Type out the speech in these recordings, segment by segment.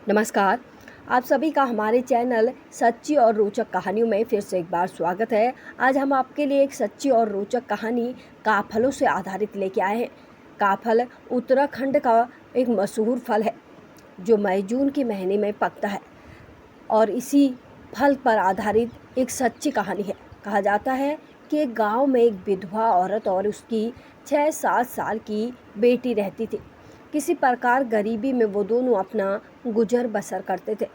नमस्कार। आप सभी का हमारे चैनल सच्ची और रोचक कहानियों में फिर से एक बार स्वागत है। आज हम आपके लिए एक सच्ची और रोचक कहानी काफलों से आधारित लेके आए हैं। काफल उत्तराखंड का एक मशहूर फल है जो मई जून के महीने में पकता है और इसी फल पर आधारित एक सच्ची कहानी है। कहा जाता है कि एक गांव में एक विधवा औरत और उसकी 6-7 साल की बेटी रहती थी। किसी प्रकार गरीबी में वो दोनों अपना गुजर बसर करते थे।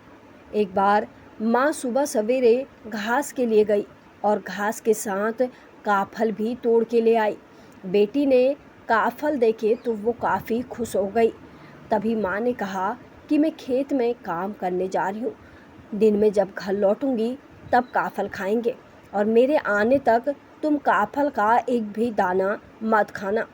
एक बार माँ सुबह सवेरे घास के लिए गई और घास के साथ काफल भी तोड़ के ले आई। बेटी ने काफल देखे तो वो काफ़ी खुश हो गई। तभी माँ ने कहा कि मैं खेत में काम करने जा रही हूँ, दिन में जब घर लौटूंगी तब काफल खाएंगे और मेरे आने तक तुम काफल का एक भी दाना मत खाना।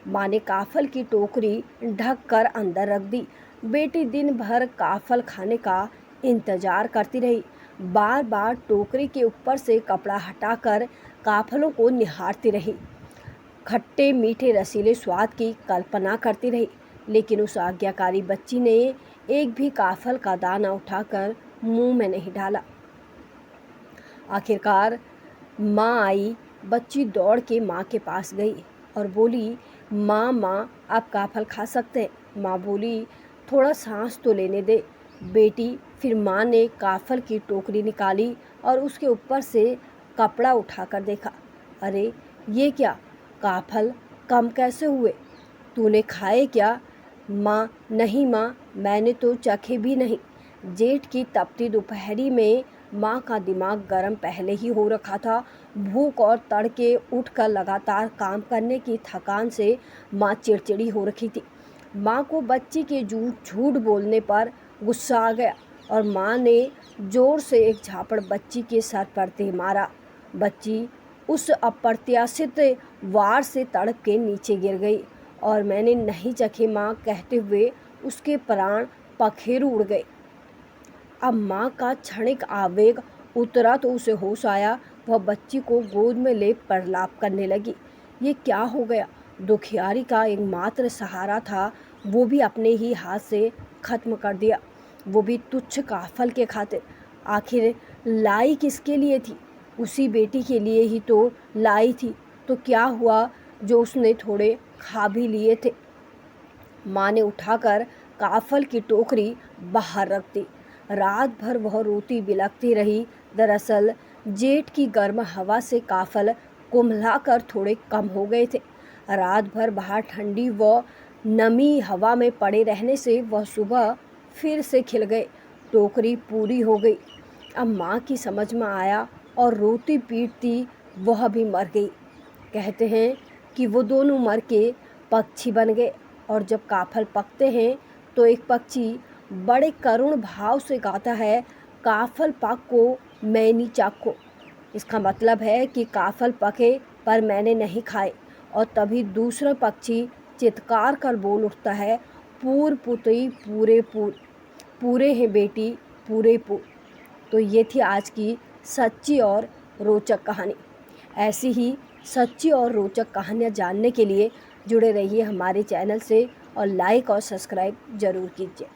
माँ ने काफल की टोकरी ढक कर अंदर रख दी। बेटी दिन भर काफल खाने का इंतजार करती रही। बार बार टोकरी के ऊपर से कपड़ा हटाकर काफलों को निहारती रही। खट्टे मीठे रसीले स्वाद की कल्पना करती रही, लेकिन उस आज्ञाकारी बच्ची ने एक भी काफल का दाना उठाकर मुंह में नहीं डाला। आखिरकार माँ आई। बच्ची दौड़ के माँ के पास गई और बोली, माँ आप काफल खा सकते हैं। माँ बोली, थोड़ा सांस तो लेने दे बेटी। फिर माँ ने काफल की टोकरी निकाली और उसके ऊपर से कपड़ा उठाकर देखा। अरे ये क्या, काफल कम कैसे हुए? तूने खाए क्या? माँ, नहीं माँ, मैंने तो चखे भी नहीं। जेठ की तपती दोपहरी में माँ का दिमाग गर्म पहले ही हो रखा था। भूख और तड़के उठकर लगातार काम करने की थकान से माँ चिड़चिड़ी हो रखी थी। माँ को बच्ची के झूठ बोलने पर गुस्सा आ गया और माँ ने जोर से एक झापड़ बच्ची के सर पर दे मारा। बच्ची उस अप्रत्याशित वार से तड़प के नीचे गिर गई और मैंने नहीं चखे माँ कहते हुए उसके प्राण पखेरु उड़ गए। अब माँ का क्षणिक आवेग उतरा तो उसे होश आया। वह बच्ची को गोद में ले प्रलाप करने लगी। ये क्या हो गया? दुखियारी का एकमात्र सहारा था, वो भी अपने ही हाथ से खत्म कर दिया, वो भी तुच्छ काफल के खातिर। आखिर लाई किसके लिए थी? उसी बेटी के लिए ही तो लाई थी। तो क्या हुआ जो उसने थोड़े खा भी लिए थे? माँ ने उठाकर काफल की टोकरी बाहर रख दी। रात भर वह रोती बिलखती रही। दरअसल जेठ की गर्म हवा से काफल कुम्हलाकर थोड़े कम हो गए थे। रात भर बाहर ठंडी व नमी हवा में पड़े रहने से वह सुबह फिर से खिल गए। टोकरी पूरी हो गई। अब माँ की समझ में आया और रोती पीटती वह भी मर गई। कहते हैं कि वो दोनों मर के पक्षी बन गए और जब काफल पकते हैं तो एक पक्षी बड़े करुण भाव से गाता है, काफल पको मैनी चाको। इसका मतलब है कि काफल पके पर मैंने नहीं खाए। और तभी दूसरा पक्षी चित्कार कर बोल उठता है, पूर पुतई पूरे पूरे हैं बेटी पूरे पूर। तो ये थी आज की सच्ची और रोचक कहानी। ऐसी ही सच्ची और रोचक कहानियाँ जानने के लिए जुड़े रहिए हमारे चैनल से और लाइक और सब्सक्राइब ज़रूर कीजिए।